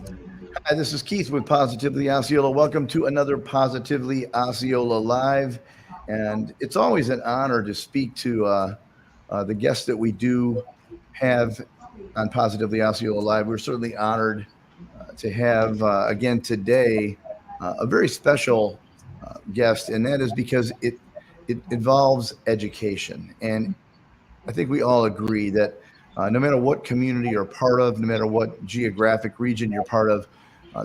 Hi, this is Keith with Positively Osceola. Welcome to another Positively Osceola Live. And it's always an honor to speak to the guests that we do have on Positively Osceola Live. We're certainly honored to have, again today, a very special guest, and that is because it involves education. And I think we all agree that no matter what community you're part of, no matter what geographic region you're part of,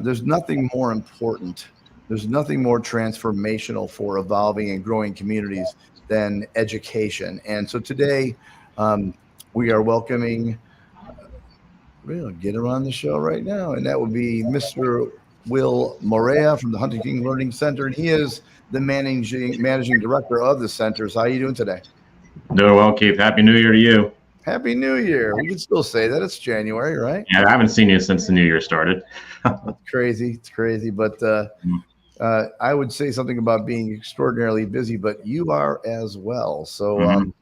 there's nothing more important. There's nothing more transformational for evolving and growing communities than education. And so today, um, we are welcoming, we'll get her on the show right now, and that would be Mr. Will Morea from the Huntington Learning Center. And he is the managing director of the centers. How are you doing today? Doing well, Keith. Happy New Year to you. Happy New Year. We can still say that. It's January, right? Yeah, I haven't seen you since the New Year started. It's crazy. It's crazy. But I would say something about being extraordinarily busy, but you are as well. So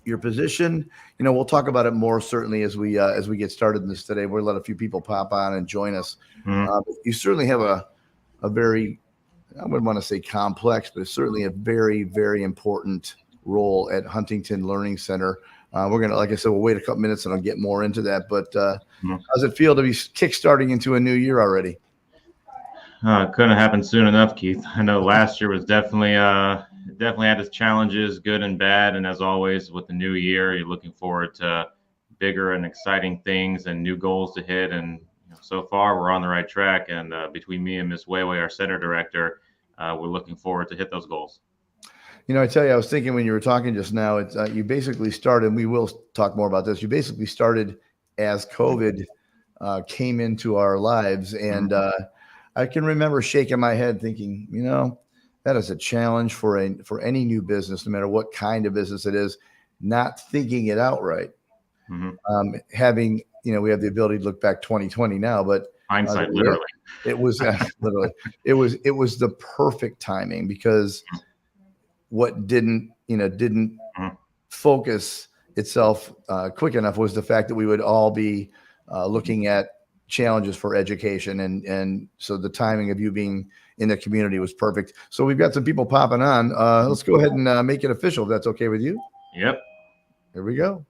your position, we'll talk about it more certainly as we get started in this today. We'll let a few people pop on and join us. You certainly have a very, I wouldn't want to say complex, but it's certainly a very, very important role at Huntington Learning Center. We're going to, like I said, we'll wait a couple minutes and I'll get more into that. But how does it feel to be kickstarting into a new year already? Couldn't happen soon enough, Keith. I know last year was definitely had its challenges, good and bad. And as always, with the new year, you're looking forward to bigger and exciting things and new goals to hit. And so far, we're on the right track. And between me and Miss Wey Wey, our center director, we're looking forward to hit those goals. I tell you, I was thinking when you were talking just now, it's you basically started, and we will talk more about this. You basically started as COVID came into our lives. And I can remember shaking my head thinking, that is a challenge for any new business, no matter what kind of business it is, not thinking it out right. Having, we have the ability to look back 2020 now, but hindsight, literally, it was literally, it was the perfect timing because what didn't focus itself quick enough was the fact that we would all be looking at challenges for education. And so the timing of you being in the community was perfect. So we've got some people popping on. Let's go ahead and make it official, if that's okay with you. Yep. Here we go.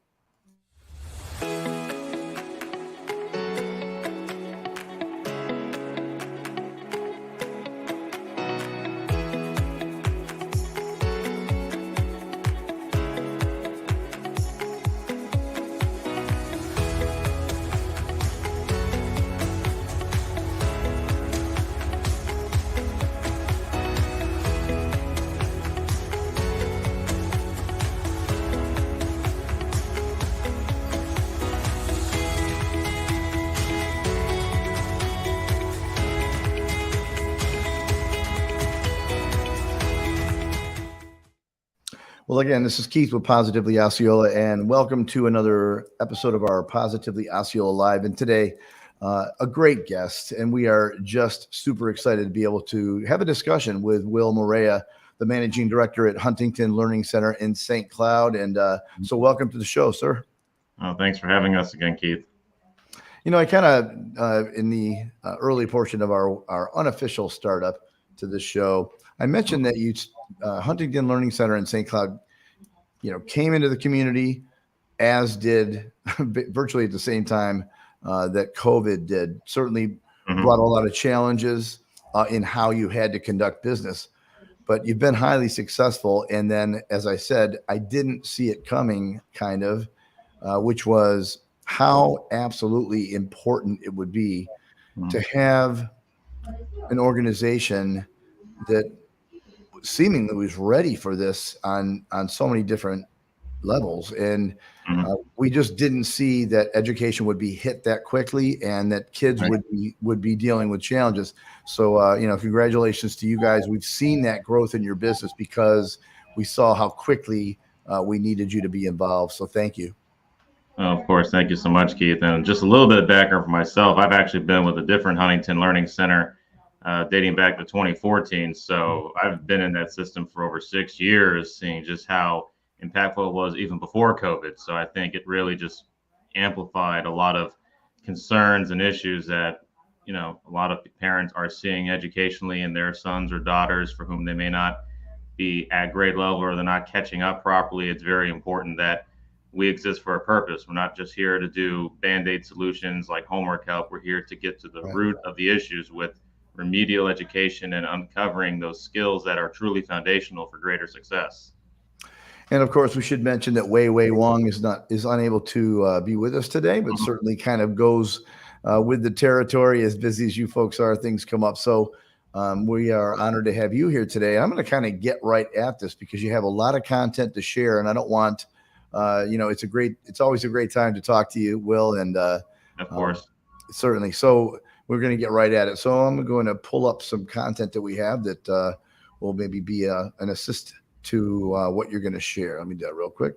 Well, again, this is Keith with Positively Osceola, and welcome to another episode of our Positively Osceola Live. And today, a great guest, and we are just super excited to be able to have a discussion with Will Morea, the managing director at Huntington Learning Center in St. Cloud. And so welcome to the show, sir. Oh, thanks for having us again, Keith. I kind of, in the early portion of our unofficial startup to this show, I mentioned that Huntington Learning Center in St. Cloud, came into the community, as did virtually at the same time that COVID did. Certainly brought a lot of challenges in how you had to conduct business, but you've been highly successful. And then, as I said, I didn't see it coming, kind of, which was how absolutely important it would be to have an organization that seemingly was ready for this on so many different levels. And we just didn't see that education would be hit that quickly and that kids would be dealing with challenges. So, congratulations to you guys. We've seen that growth in your business because we saw how quickly we needed you to be involved. So thank you. Oh, of course. Thank you so much, Keith. And just a little bit of background for myself. I've actually been with a different Huntington Learning Center dating back to 2014. So I've been in that system for over 6 years, seeing just how impactful it was even before COVID. So I think it really just amplified a lot of concerns and issues that a lot of parents are seeing educationally in their sons or daughters for whom they may not be at grade level or they're not catching up properly. It's very important that we exist for a purpose. We're not just here to do band-aid solutions like homework help. We're here to get to the Right. root of the issues with remedial education and uncovering those skills that are truly foundational for greater success. And of course, we should mention that Wey Wey Wong is unable to be with us today, but Mhm. certainly kind of goes with the territory. As busy as you folks are, things come up. So we are honored to have you here today. I'm going to kind of get right at this because you have a lot of content to share, and I don't want, it's always a great time to talk to you, Will, and Of um, course. certainly. So we're going to get right at it. So I'm going to pull up some content that we have that will maybe be an assist to what you're going to share. Let me do that real quick.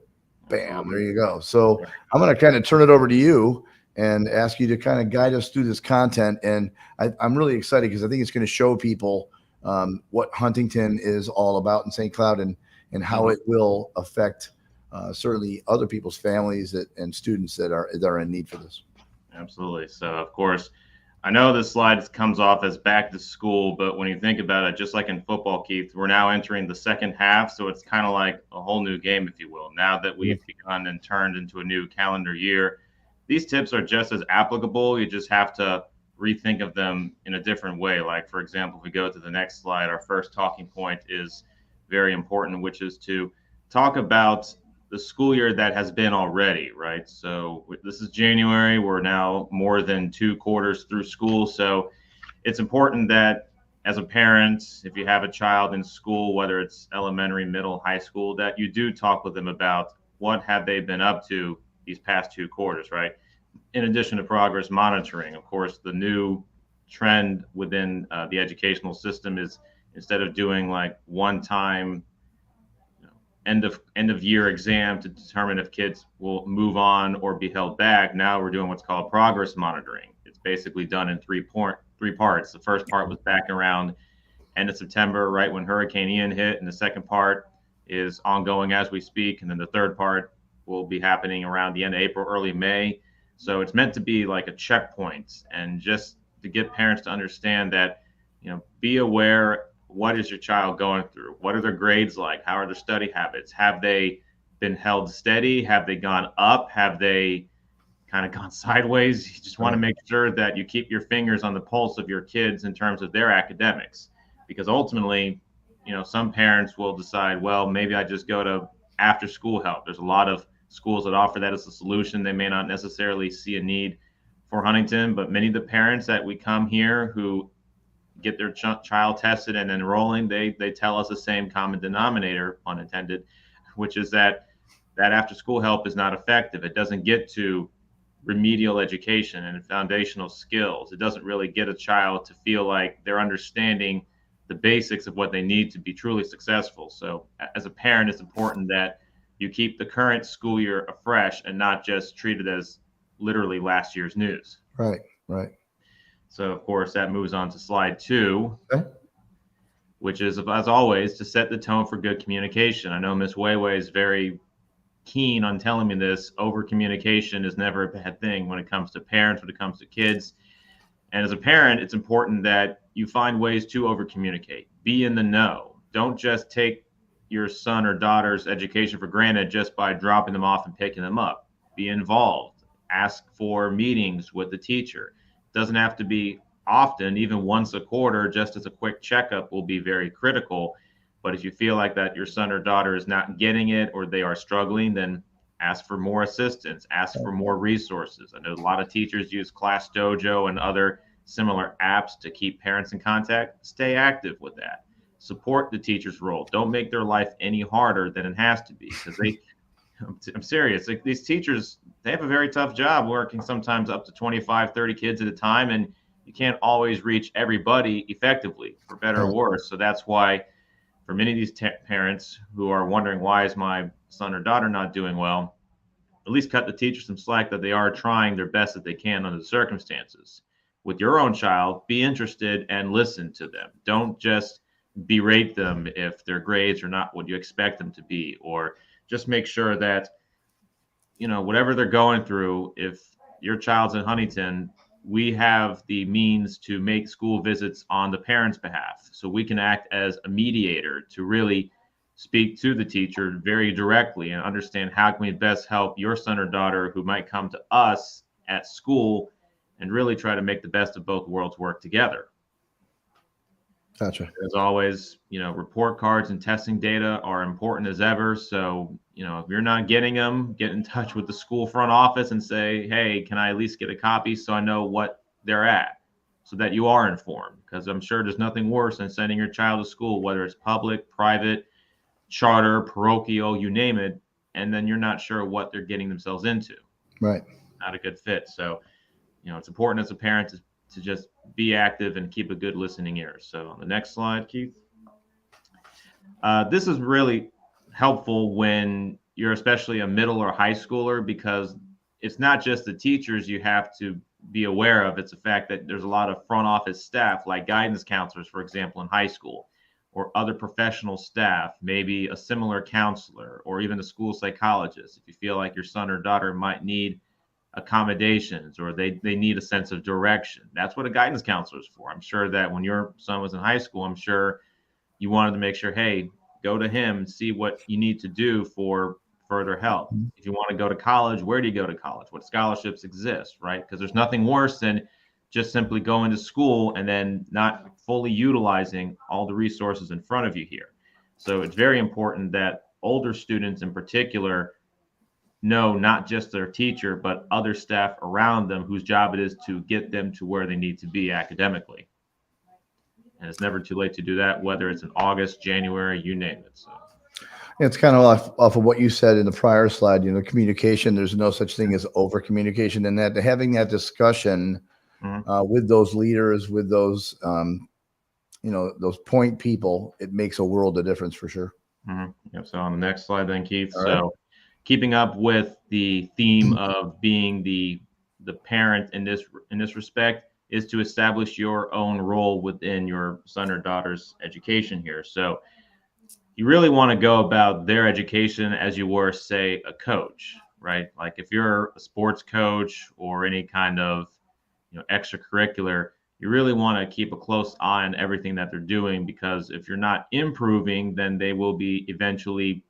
Bam, there Absolutely. you go. So I'm going to kind of turn it over to you and ask you to kind of guide us through this content. And I'm really excited because I think it's going to show people what Huntington is all about in St. Cloud and how Mhm. it will affect certainly other people's families and students that are in need for this. Absolutely. So, of course, I know this slide comes off as back to school, but when you think about it, just like in football, Keith, we're now entering the second half. So it's kind of like a whole new game, if you will. Now that we've begun and turned into a new calendar year, these tips are just as applicable. You just have to rethink of them in a different way. Like, for example, if we go to the next slide, our first talking point is very important, which is to talk about the school year that has been already, right? So this is January. We're now more than 2 quarters through school. So it's important that as a parent, if you have a child in school, whether it's elementary, middle, high school, that you do talk with them about what have they been up to these past 2 quarters, right? In addition to progress monitoring, of course, the new trend within the educational system is instead of doing like one time end of year exam to determine if kids will move on or be held back. Now we're doing what's called progress monitoring. It's basically done in three parts. The first part was back around end of September, right when Hurricane Ian hit, and the second part is ongoing as we speak, and then the third part will be happening around the end of April, early May. So it's meant to be like a checkpoint, and just to get parents to understand that, be aware what is your child going through? What are their grades like? How are their study habits? Have they been held steady? Have they gone up? Have they kind of gone sideways? You just want to Right. make sure that you keep your fingers on the pulse of your kids in terms of their academics, because ultimately, some parents will decide, well, maybe I just go to after school help. There's a lot of schools that offer that as a solution. They may not necessarily see a need for Huntington, but many of the parents that we come here who get their child tested and enrolling, they tell us the same common denominator, pun intended, which is that after school help is not effective. It doesn't get to remedial education and foundational skills. It doesn't really get a child to feel like they're understanding the basics of what they need to be truly successful. So, as a parent, it's important that you keep the current school year afresh and not just treat it as literally last year's news. Right. Right. So, of course, that moves on to slide 2, Okay. which is, as always, to set the tone for good communication. I know Miss Way Way is very keen on telling me this. Over communication is never a bad thing when it comes to parents, when it comes to kids. And as a parent, it's important that you find ways to over communicate. Be in the know. Don't just take your son or daughter's education for granted just by dropping them off and picking them up. Be involved. Ask for meetings with the teacher. It doesn't have to be often, even once a quarter, just as a quick checkup will be very critical. But if you feel like that your son or daughter is not getting it or they are struggling, then ask for more assistance, ask for more resources. I know a lot of teachers use Class Dojo and other similar apps to keep parents in contact. Stay active with that. Support the teacher's role. Don't make their life any harder than it has to be, because I'm serious. Like, these teachers, they have a very tough job working sometimes up to 25, 30 kids at a time, and you can't always reach everybody effectively, for better or Right. worse. So that's why for many of these parents who are wondering, why is my son or daughter not doing well, at least cut the teacher some slack that they are trying their best that they can under the circumstances. With your own child, be interested and listen to them. Don't just berate them if their grades are not what you expect them to be, or just make sure that, whatever they're going through, if your child's in Huntington, we have the means to make school visits on the parents' behalf. So we can act as a mediator to really speak to the teacher very directly and understand how can we best help your son or daughter who might come to us at school, and really try to make the best of both worlds work together. Gotcha. As always, report cards and testing data are important as ever. So, if you're not getting them, get in touch with the school front office and say, hey, can I at least get a copy so I know what they're at, so that you are informed? Because I'm sure there's nothing worse than sending your child to school, whether it's public, private, charter, parochial, you name it, and then you're not sure what they're getting themselves into. Right. Not a good fit. So, it's important as a parent to just be active and keep a good listening ear. So on the next slide, Keith. This is really helpful when you're especially a middle or high schooler, because it's not just the teachers you have to be aware of. It's the fact that there's a lot of front office staff, like guidance counselors, for example, in high school, or other professional staff, maybe a similar counselor, or even a school psychologist. If you feel like your son or daughter might need accommodations, or they need a sense of direction, that's what a guidance counselor is for. I'm sure that when your son was in high school, I'm sure you wanted to make sure, hey, go to him and see what you need to do for further help. If you want to go to college, where do you go to college? What scholarships exist, right? Because there's nothing worse than just simply going to school and then not fully utilizing all the resources in front of you here. So it's very important that older students in particular know not just their teacher, but other staff around them whose job it is to get them to where they need to be academically. And it's never too late to do that, whether it's in August, January, you name it. So It's kind of off of what you said in the prior slide, communication, there's no such thing as over communication, and that having that discussion with those leaders, with those, those point people, it makes a world of difference for sure. Yep. So on the next slide then, Keith. All So right. keeping up with the theme of being the parent in this respect is to establish your own role within your son or daughter's education here. So you really want to go about their education as you were, say, a coach, right? Like if you're a sports coach or any kind of extracurricular, you really want to keep a close eye on everything that they're doing, because if you're not improving, then they will be eventually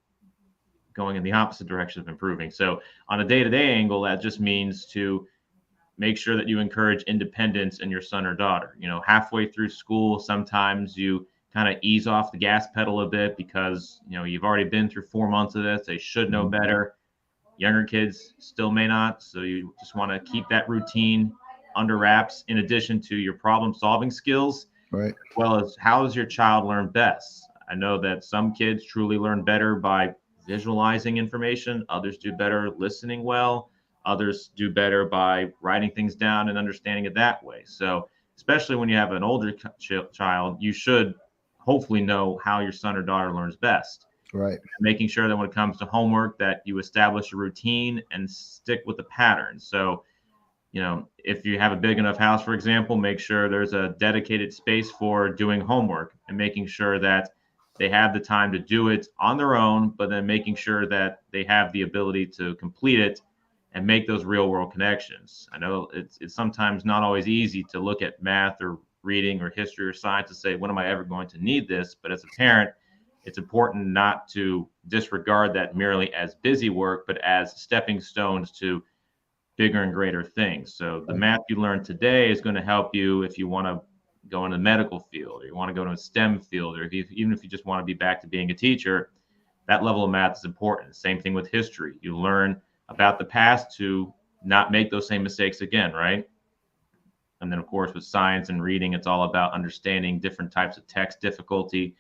going in the opposite direction of improving. So on a day-to-day angle, that just means to make sure that you encourage independence in your son or daughter. Halfway through school, sometimes you kind of ease off the gas pedal a bit because, you've already been through 4 months of this. They should know better. Younger kids still may not. So you just want to keep that routine under wraps, in addition to your problem solving skills, Right. as well as how does your child learn best. I know that some kids truly learn better by visualizing information. Others do better listening well. Others do better by writing things down and understanding it that way. So especially when you have an older child, you should hopefully know how your son or daughter learns best. Right. Making sure that when it comes to homework, that you establish a routine and stick with the pattern. So, if you have a big enough house, for example, make sure there's a dedicated space for doing homework, and making sure that they have the time to do it on their own, but then making sure that they have the ability to complete it and make those real world connections. I know it's sometimes not always easy to look at math or reading or history or science and say, when am I ever going to need this? But as a parent, it's important not to disregard that merely as busy work, but as stepping stones to bigger and greater things. So the math you learn today is going to help you if you want to go in the medical field, or you want to go to a STEM field, or even if you just want to be back to being a teacher. That level of math is important. Same thing with history. You learn about the past to not make those same mistakes again, right? And then, of course, with science and reading, it's all about understanding different types of text difficulty,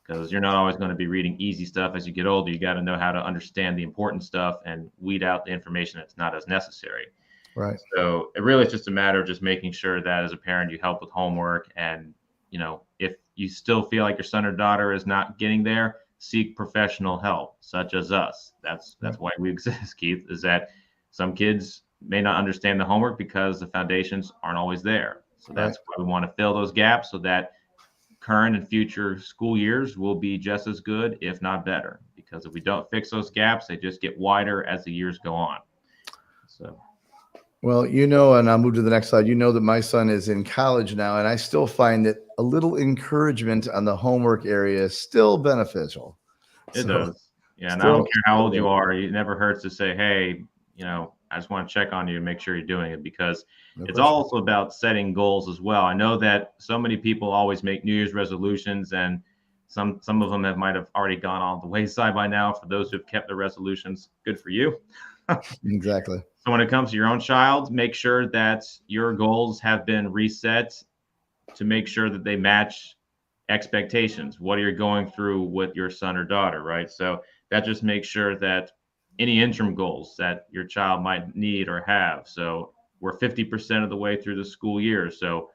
because you're not always going to be reading easy stuff as you get older. You got to know how to understand the important stuff and weed out the information that's not as necessary. Right. So it really is just a matter of just making sure that as a parent, you help with homework. And, if you still feel like your son or daughter is not getting there, seek professional help, such as us. That's why we exist, Keith, is that some kids may not understand the homework because the foundations aren't always there. So that's why we want to fill those gaps, so that current and future school years will be just as good, if not better. Because if we don't fix those gaps, they just get wider as the years go on. So Well, and I'll move to the next slide. That my son is in college now, and I still find that a little encouragement on the homework area is still beneficial. It So does. Yeah, and I don't still, care how still old you there. are. It never hurts to say, "Hey, I just want to check on you and make sure you're doing it," because No it's question. also about setting goals as well. I know that so many people always make New Year's resolutions, and some of them might have already gone on the wayside by now. For those who've kept their resolutions, good for you. Exactly. So when it comes to your own child, make sure that your goals have been reset to make sure that they match expectations. What are you going through with your son or daughter, right? So that just makes sure that any interim goals that your child might need or have. So we're 50% of the way through the school year. So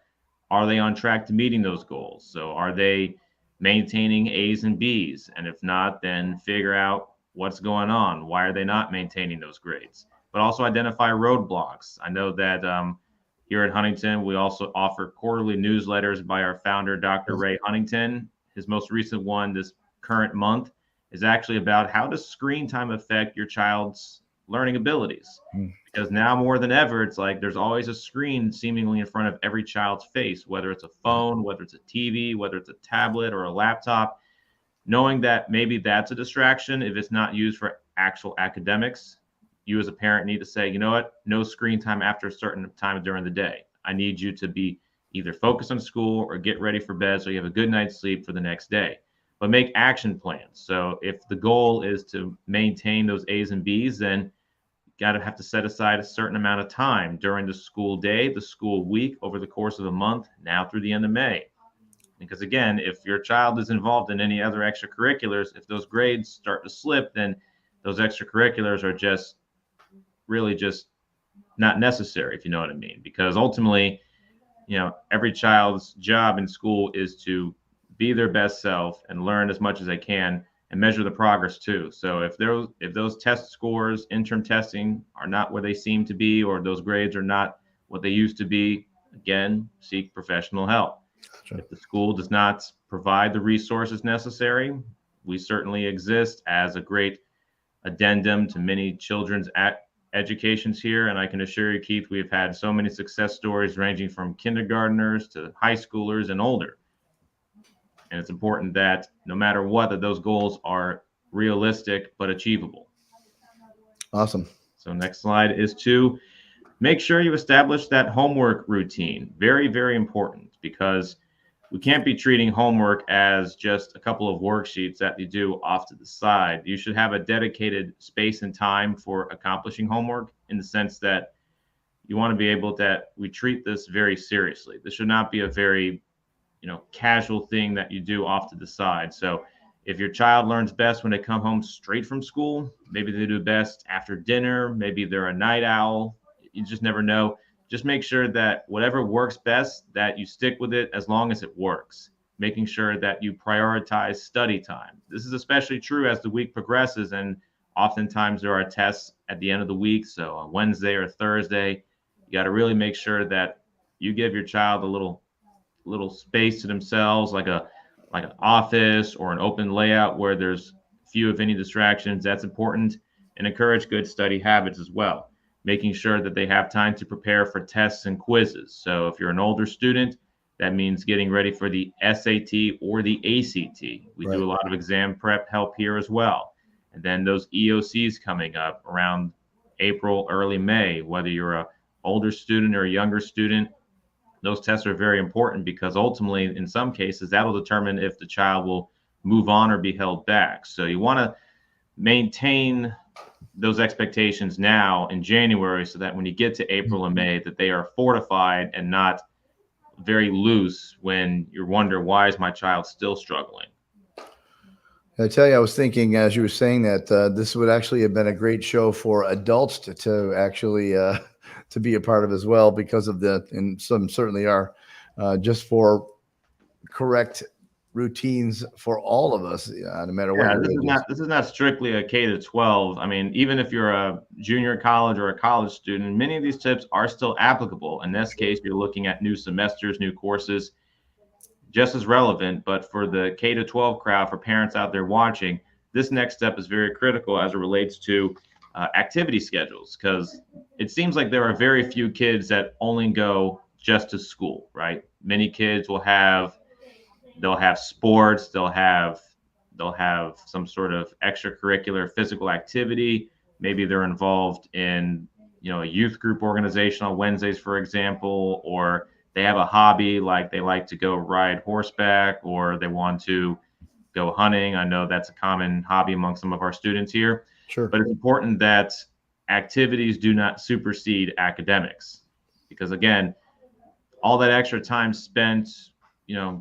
are they on track to meeting those goals? So are they maintaining A's and B's? And if not, then figure out what's going on. Why are they not maintaining those grades? But also identify roadblocks. I know that here at Huntington, we also offer quarterly newsletters by our founder, Dr. Ray Huntington. His most recent one this current month is actually about how does screen time affect your child's learning abilities? Mm. Because now more than ever, it's like there's always a screen seemingly in front of every child's face, whether it's a Right. phone, whether it's a TV, whether it's a tablet or a laptop. Knowing that maybe that's a distraction if it's not used for actual academics, you as a parent need to say, you know what, no screen time after a certain time during the day. I need you to be either focused on school or get ready for bed so you have a good night's sleep for the next day. But make action plans. So if the goal is to maintain those A's and B's, then got to have to set aside a certain amount of time during the school day, the school week, over the course of a month, now through the end of May. Because again, if your child is involved in any other extracurriculars, if those grades start to slip, then those extracurriculars are just really just not necessary, if you know what I mean. Because ultimately, every child's job in school is to be their best self and learn as much as they can and measure the progress too. So if those test scores, interim testing are not where they seem to be, or those grades are not what they used to be, again, seek professional help. Gotcha. If the school does not provide the resources necessary, we certainly exist as a great addendum to many children's educations here. And I can assure you, Keith, we've had so many success stories ranging from kindergartners to high schoolers and older. And it's important that no matter what, that those goals are realistic but achievable. Awesome. So next slide is to make sure you establish that homework routine. Very, very important, because we can't be treating homework as just a couple of worksheets that you do off to the side. You should have a dedicated space and time for accomplishing homework, in the sense that you want to be able that we treat this very seriously. This should not be a very, casual thing that you do off to the side. So if your child learns best when they come home straight from school, maybe they do best after dinner, maybe they're a night owl. You just never know. Just make sure that whatever works best, that you stick with it as long as it works, making sure that you prioritize study time. This is especially true as the week progresses, and oftentimes there are tests at the end of the week. So on Wednesday or Thursday, you got to really make sure that you give your child a little space to themselves, like an office or an open layout where there's few, if any, distractions. That's important. And encourage good study habits as well, making sure that they have time to prepare for tests and quizzes. So if you're an older student, that means getting ready for the SAT or the ACT. We do Right. a lot of exam prep help here as well. And then those EOCs coming up around April, early May, whether you're a older student or a younger student, those tests are very important, because ultimately, in some cases, that'll determine if the child will move on or be held back. So you want to maintain those expectations now in January, so that when you get to April and May, that they are fortified and not very loose when you wonder, why is my child still struggling? I tell you, I was thinking as you were saying that this would actually have been a great show for adults to actually to be a part of as well, because of and some certainly are, just for correct routines for all of us, no matter what Yeah, your this age is is. not this is not strictly a K to 12. I mean, even if you're a junior college or a college student, many of these tips are still applicable. In this case, you're looking at new semesters, new courses, just as relevant. But for the K to 12 crowd, for parents out there watching, this next step is very critical as it relates to activity schedules, because it seems like there are very few kids that only go just to school, right? Many kids will have they'll have sports, they'll have some sort of extracurricular physical activity. Maybe they're involved in a youth group organization on Wednesdays, for example, or they have a hobby like they like to go ride horseback or they want to go hunting. I know that's a common hobby among some of our students here, Sure. but it's important that activities do not supersede academics because again, all that extra time spent,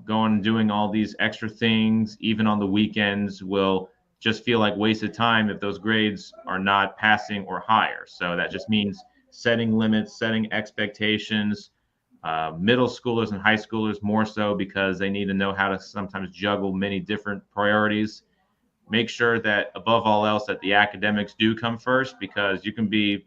going and doing all these extra things, even on the weekends, will just feel like wasted time if those grades are not passing or higher. So that just means setting limits, setting expectations. Middle schoolers and high schoolers more so because they need to know how to sometimes juggle many different priorities. Make sure that above all else that the academics do come first because you can be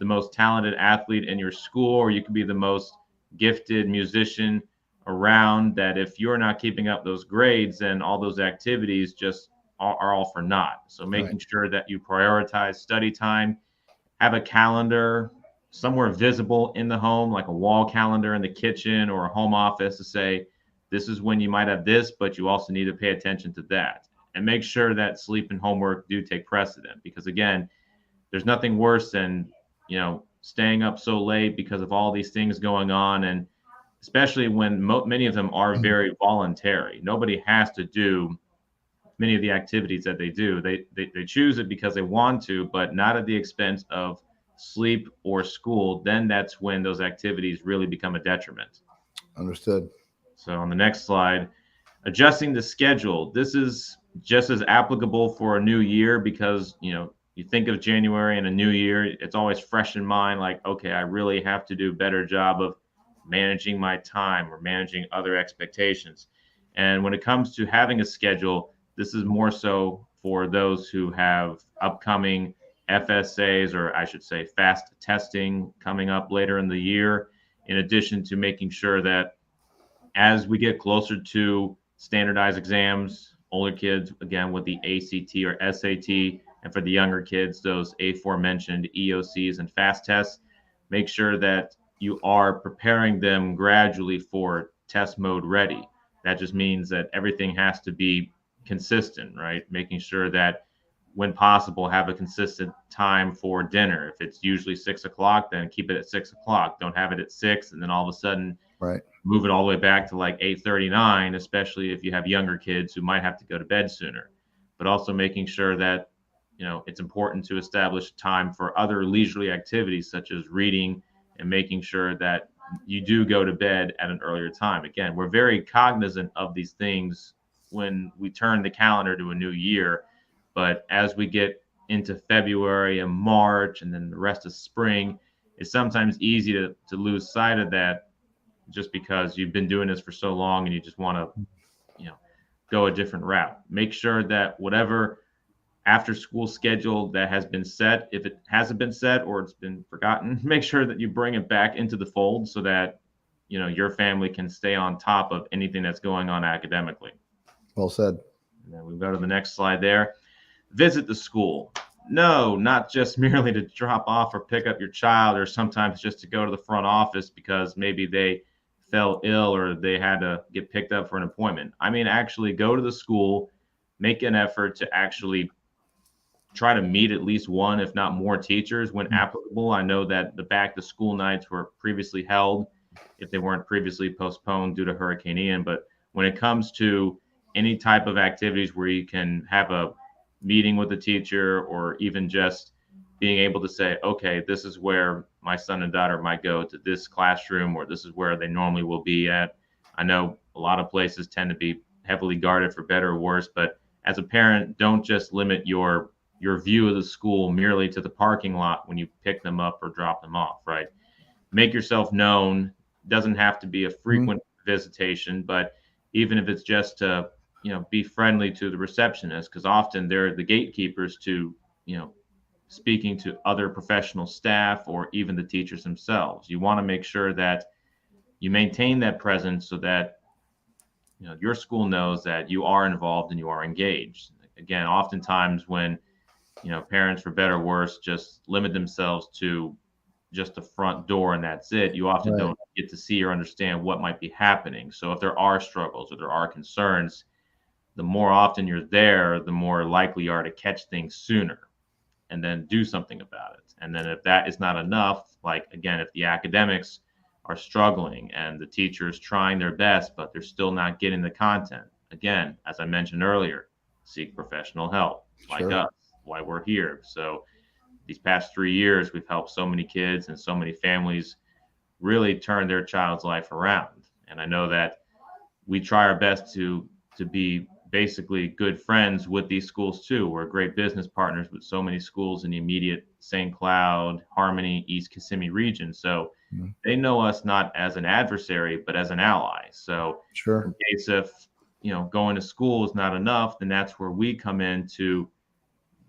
the most talented athlete in your school or you can be the most gifted musician around, that if you're not keeping up those grades, then all those activities just are all for naught. So Right. making sure that you prioritize study time, have a calendar somewhere visible in the home, like a wall calendar in the kitchen or a home office to say, this is when you might have this, but you also need to pay attention to that. And make sure that sleep and homework do take precedent because, again, there's nothing worse than, staying up so late because of all these things going on. And especially when many of them are very voluntary. Nobody has to do many of the activities that they do. They choose it because they want to, but not at the expense of sleep or school. Then that's when those activities really become a detriment. Understood. So on the next slide, adjusting the schedule. This is just as applicable for a new year because, you think of January and a new year, it's always fresh in mind like, okay, I really have to do a better job of managing my time or managing other expectations. And when it comes to having a schedule, this is more so for those who have upcoming FSAs, or I should say fast testing coming up later in the year, in addition to making sure that as we get closer to standardized exams, older kids, again, with the ACT or SAT, and for the younger kids, those aforementioned EOCs and fast tests, make sure that you are preparing them gradually for test mode ready. That just means that everything has to be consistent, right? Making sure that when possible, have a consistent time for dinner. If it's usually 6 o'clock, then keep it at 6 o'clock. Don't have it at 6 and then all of a sudden Right. move it all the way back to like 8:39, especially if you have younger kids who might have to go to bed sooner. But also making sure that it's important to establish time for other leisurely activities such as reading and making sure that you do go to bed at an earlier time. Again, we're very cognizant of these things when we turn the calendar to a new year, but as we get into February and March and then the rest of spring, it's sometimes easy to lose sight of that just because you've been doing this for so long and you just want to, you know, go a different route. Make sure that whatever after school schedule that has been set, if it hasn't been set or it's been forgotten, make sure that you bring it back into the fold so that, your family can stay on top of anything that's going on academically. Well said. And then we go to the next slide there. Visit the school. No, not just merely to drop off or pick up your child, or sometimes just to go to the front office because maybe they fell ill or they had to get picked up for an appointment. I mean, actually go to the school, make an effort to actually try to meet at least one, if not more, teachers when applicable. I know that the back to school nights were previously held if they weren't previously postponed due to Hurricane Ian. But when it comes to any type of activities where you can have a meeting with a teacher or even just being able to say, okay, this is where my son and daughter might go to this classroom, or this is where they normally will be at. I know a lot of places tend to be heavily guarded for better or worse, but as a parent, don't just limit your view of the school merely to the parking lot when you pick them up or drop them off, right? Make yourself known. Doesn't have to be a Mhm. frequent visitation, but even if it's just to, be friendly to the receptionist, because often they're the gatekeepers to, speaking to other professional staff or even the teachers themselves. You want to make sure that you maintain that presence so that, your school knows that you are involved and you are engaged. Again, oftentimes when parents, for better or worse, just limit themselves to just the front door and that's it. You often Right. don't get to see or understand what might be happening. So if there are struggles or there are concerns, the more often you're there, the more likely you are to catch things sooner and then do something about it. And then if that is not enough, like again, if the academics are struggling and the teacher's trying their best, but they're still not getting the content, again, as I mentioned earlier, seek professional help like Sure. us, why we're here. So these past 3 years, we've helped so many kids and so many families really turn their child's life around. And I know that we try our best to be basically good friends with these schools too. We're great business partners with so many schools in the immediate St. Cloud, Harmony, East Kissimmee region. So Mhm. they know us not as an adversary, but as an ally. So in Sure. case if going to school is not enough, then that's where we come in to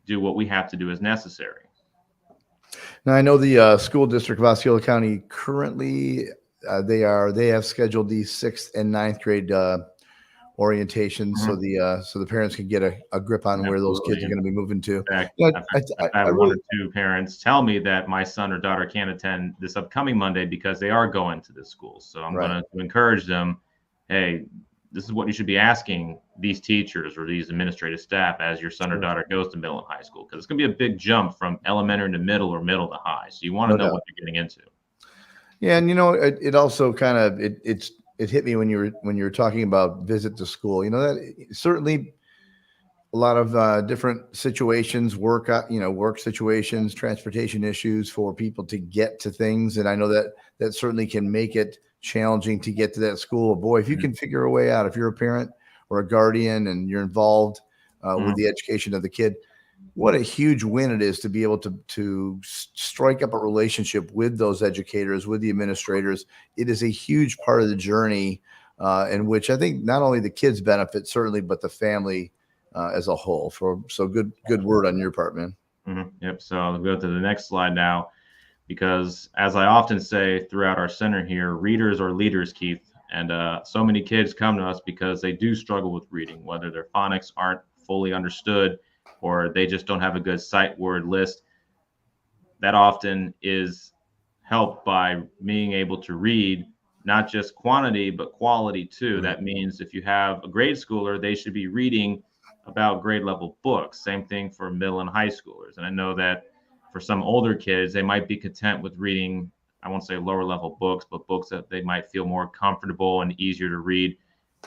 do what we have to do as necessary. Now I know the school district of Osceola County currently they have scheduled the sixth and ninth grade orientation, so Mhm. the parents can get a grip on where those kids Absolutely. are And going to be moving to. in fact, Yeah, I've I had one really or two parents tell me that my son or daughter can't attend this upcoming Monday because they are going to this school. So I'm right. going to encourage them, hey, this is what you should be asking these teachers or these administrative staff as your son or Sure. daughter goes to middle and high school, because it's going to be a big jump from elementary to middle or middle to high. So you want to No know doubt. what you're getting into. Yeah, and it also kind of it hit me when you were talking about visit to school. That certainly a lot of different situations, work situations, transportation issues for people to get to things, and I know that certainly can make it challenging to get to that school. Boy, if you Mhm. can figure a way out, if you're a parent or a guardian and you're involved with Mhm. the education of the kid, what a huge win it is to be able to strike up a relationship with those educators, with the administrators. It is a huge part of the journey, in which I think not only the kids benefit certainly, but the family as a whole. So good word on your part, man. Yep. So I'll go to the next slide now, because as I often say throughout our center here, readers are leaders, Keith. And so many kids come to us because they do struggle with reading, whether their phonics aren't fully understood or they just don't have a good sight word list. That often is helped by being able to read not just quantity, but quality too. Right. That means if you have a grade schooler, they should be reading about grade level books. Same thing for middle and high schoolers. And I know that for some older kids, they might be content with reading, I won't say lower level books, but books that they might feel more comfortable and easier to read.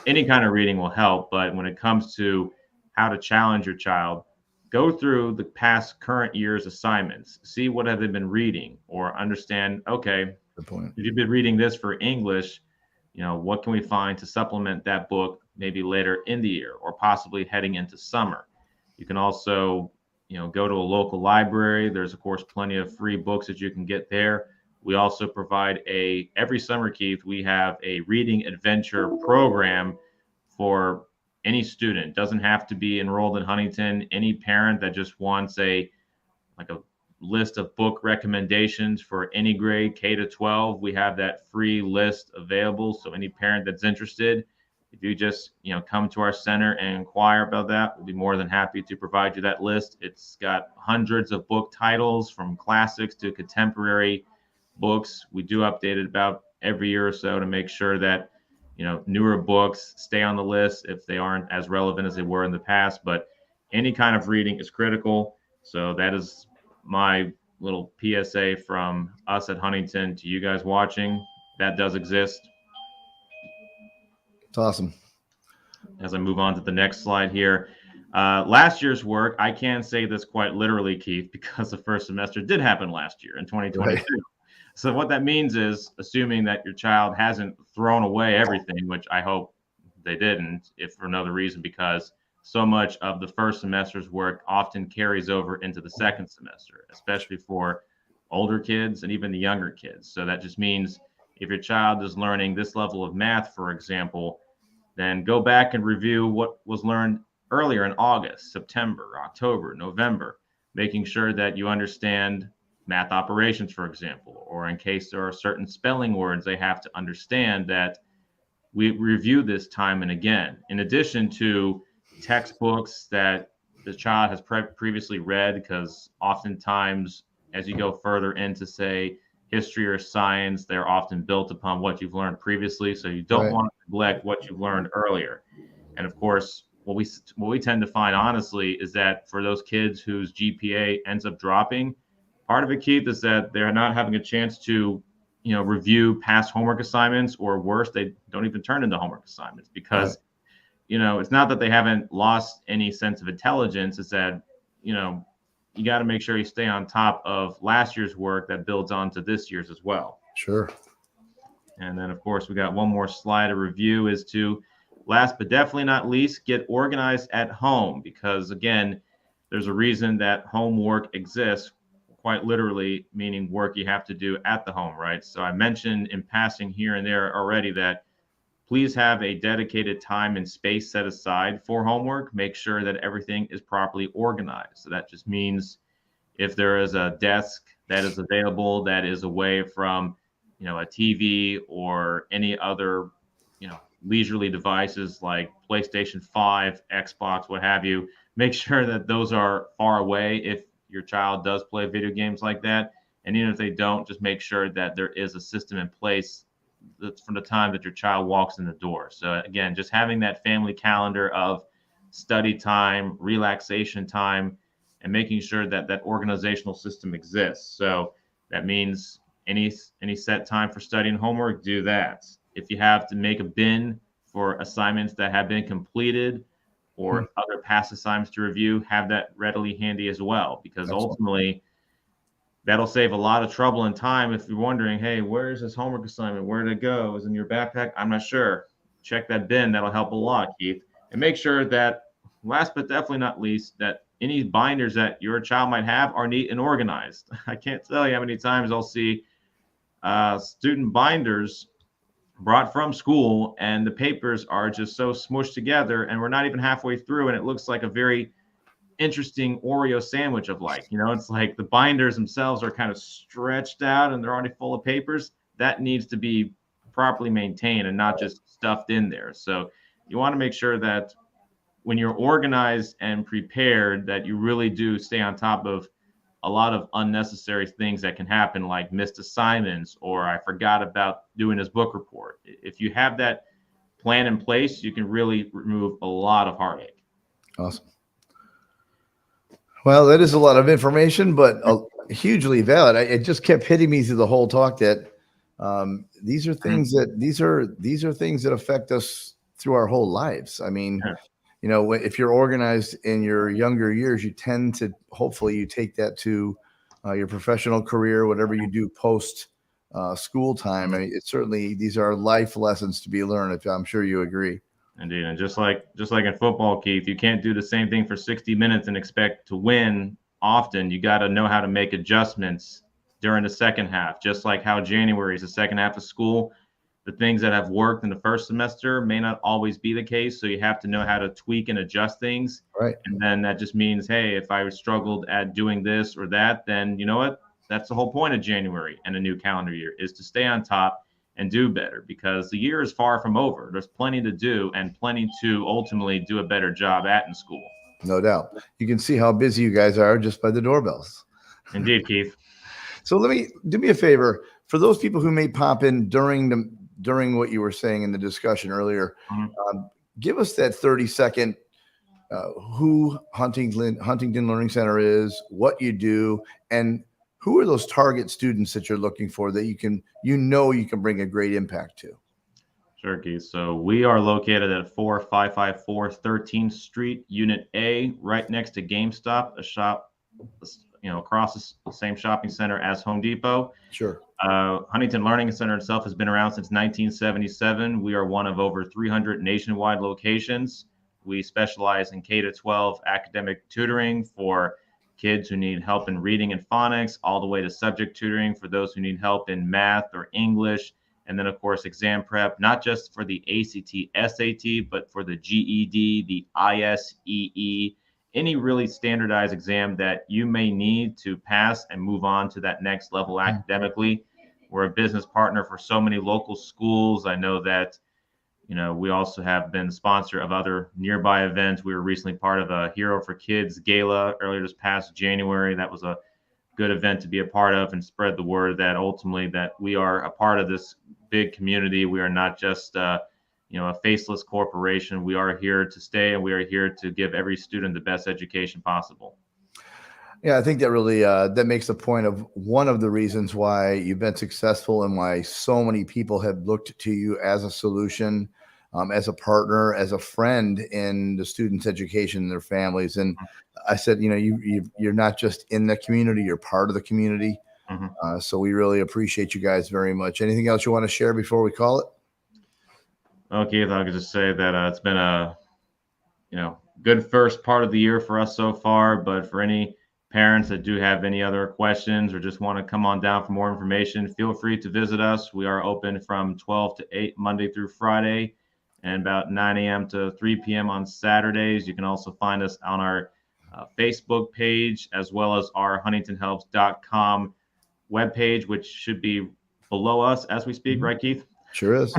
Any kind of reading will help. But when it comes to how to challenge your child, go through the past current year's assignments, see what have they been reading, or understand, okay, Good point. if you've been reading this for English, what can we find to supplement that book maybe later in the year or possibly heading into summer? You can also, go to a local library. There's of course plenty of free books that you can get there. We also provide every summer, Keith, we have a reading adventure program for any student. Doesn't have to be enrolled in Huntington. Any parent that just wants a list of book recommendations for any grade K to 12. We have that free list available. So any parent that's interested, if you just come to our center and inquire about that, we'll be more than happy to provide you that list. It's got hundreds of book titles from classics to contemporary books. We do update it about every year or so to make sure that newer books stay on the list if they aren't as relevant as they were in the past. But any kind of reading is critical. So that is my little PSA from us at Huntington to you guys watching. That does exist. It's awesome. As I move on to the next slide here, last year's work, I can say this quite literally, Keith, because the first semester did happen last year in Right. 2022. So what that means is, assuming that your child hasn't thrown away everything, which I hope they didn't, if for another reason, because so much of the first semester's work often carries over into the second semester, especially for older kids and even the younger kids. So that just means if your child is learning this level of math, for example, then go back and review what was learned earlier in August, September, October, November, making sure that you understand math operations, for example, or in case there are certain spelling words they have to understand, that we review this time and again. In addition to textbooks that the child has previously read, because oftentimes as you go further into, say, history or science, they're often built upon what you've learned previously. So you don't Right. want to neglect what you've learned earlier. And of course, what we tend to find, honestly, is that for those kids whose GPA ends up dropping, part of it, Keith, is that they're not having a chance to, review past homework assignments, or worse, they don't even turn into homework assignments Right. because, it's not that they haven't lost any sense of intelligence. It's that, you know, you got to make sure you stay on top of last year's work that builds on to this year's as well. Sure. And then, of course, we got one more slide to review, is to, last but definitely not least, get organized at home. Because, again, there's a reason that homework exists, quite literally, meaning work you have to do at the home, right? So I mentioned in passing here and there already that please have a dedicated time and space set aside for homework. Make sure that everything is properly organized. So that just means if there is a desk that is available that is away from, a TV or any other, leisurely devices like PlayStation 5, Xbox, what have you, make sure that those are far away if your child does play video games like that. And even if they don't, just make sure that there is a system in place that's from the time that your child walks in the door. So again, just having that family calendar of study time, relaxation time, and making sure that that organizational system exists. So that means any set time for studying homework, do that. If you have to make a bin for assignments that have been completed Hmm. or other past assignments to review, have that readily handy as well, because Excellent. ultimately that'll save a lot of trouble and time. If you're wondering, hey, where's this homework assignment? Where did it go? Is it in your backpack? I'm not sure. Check that bin. That'll help a lot, Keith. And make sure that, last but definitely not least, that any binders that your child might have are neat and organized. I can't tell you how many times I'll see student binders brought from school, and the papers are just so smushed together, and we're not even halfway through, and it looks like a very interesting Oreo sandwich of, like, it's like the binders themselves are kind of stretched out and they're already full of papers. That needs to be properly maintained and not just stuffed in there. So you want to make sure that when you're organized and prepared, that you really do stay on top of a lot of unnecessary things that can happen, like missed assignments, or I forgot about doing this book report. If you have that plan in place, you can really remove a lot of heartache. Awesome. Well, that is a lot of information, but hugely valid. It just kept hitting me through the whole talk that these are things that these are things that affect us through our whole lives. I mean, Yeah. if you're organized in your younger years, you tend to, hopefully you take that to your professional career, whatever you do post school time. I mean, it's certainly, these are life lessons to be learned. If I'm sure you agree. Indeed, and just like in football, Keith, you can't do the same thing for 60 minutes and expect to win often. You got to know how to make adjustments during the second half, just like how January is the second half of school. The things that have worked in the first semester may not always be the case, so you have to know how to tweak and adjust things. Right. And then that just means, hey, if I struggled at doing this or that, then you know what? That's the whole point of January and a new calendar year, is to stay on top and do better, because the year is far from over. There's plenty to do and plenty to ultimately do a better job at in school. No doubt. You can see how busy you guys are just by the doorbells. Indeed, Keith. So do me a favor, for those people who may pop in during what you were saying in the discussion earlier. Mhm. Give us that 30-second who Huntington Learning Center is, what you do, and who are those target students that you're looking for that you can bring a great impact to. Sure, Keith. So we are located at 4554 13th Street, Unit A, right next to GameStop, a shop, across the same shopping center as Home Depot. Sure. Huntington Learning Center itself has been around since 1977. We are one of over 300 nationwide locations. We specialize in K-12 academic tutoring for kids who need help in reading and phonics, all the way to subject tutoring for those who need help in math or English. And then, of course, exam prep, not just for the ACT, SAT, but for the GED, the ISEE, any really standardized exam that you may need to pass and move on to that next level academically. We're a business partner for so many local schools. I know that, We also have been the sponsor of other nearby events. We were recently part of a Hero for Kids gala earlier this past January. That was a good event to be a part of and spread the word that ultimately that we are a part of this big community. We are not just a faceless corporation. We are here to stay, and we are here to give every student the best education possible. Yeah, I think that really that makes the point of one of the reasons why you've been successful and why so many people have looked to you as a solution, as a partner, as a friend in the students' education and their families. And I said, you're not just in the community; you're part of the community. Mm-hmm. So we really appreciate you guys very much. Anything else you want to share before we call it? Well, Keith, I could just say that it's been a good first part of the year for us so far. But for any parents that do have any other questions or just want to come on down for more information, feel free to visit us. We are open from 12 to 8 Monday through Friday, and about 9 a.m. to 3 p.m. on Saturdays. You can also find us on our Facebook page as well as our huntingtonhelps.com webpage, which should be below us as we speak, right, Keith? Sure is.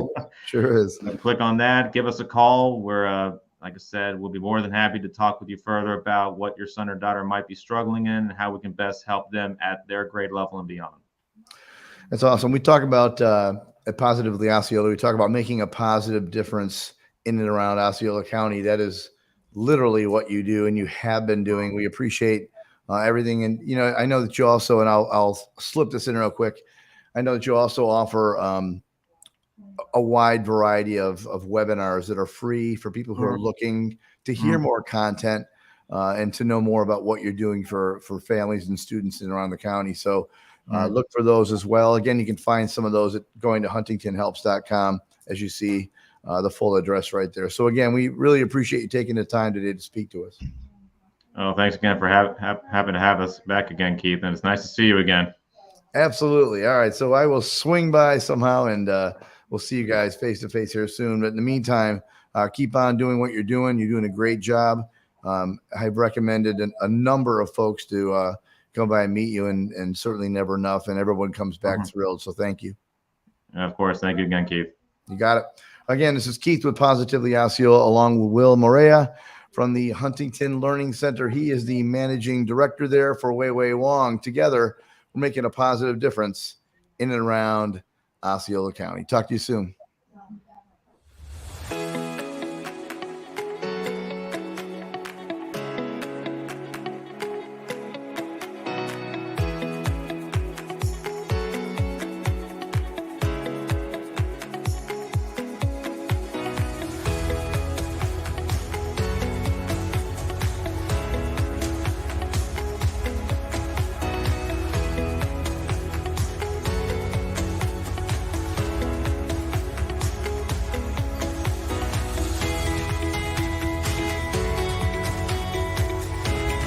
Sure is. Click on that. Give us a call. We're like I said, we'll be more than happy to talk with you further about what your son or daughter might be struggling in and how we can best help them at their grade level and beyond. That's awesome. We talk about at Positively Osceola, we talk about making a positive difference in and around Osceola County. That is literally what you do and you have been doing. We appreciate everything. And, I know that you also, and I'll slip this in real quick. I know that you also offer a wide variety of webinars that are free for people who are looking to hear more content and to know more about what you're doing for families and students in around the county. So look for those as well. Again, you can find some of those at going to huntingtonhelps.com as you see the full address right there. So again, we really appreciate you taking the time today to speak to us. Oh, thanks again for having to have us back again, Keith. And it's nice to see you again. Absolutely. All right. So I will swing by somehow and we'll see you guys face to face here soon. But in the meantime, keep on doing what you're doing. You're doing a great job. I've recommended a number of folks to come by and meet you, and certainly never enough. And everyone comes back thrilled. So thank you. And of course. Thank you again, Keith. You got it. Again, this is Keith with Positively Osceola along with Will Morea from the Huntington Learning Center. He is the managing director there for Wey Wey Wong. Together, we're making a positive difference in and around Osceola County. Talk to you soon.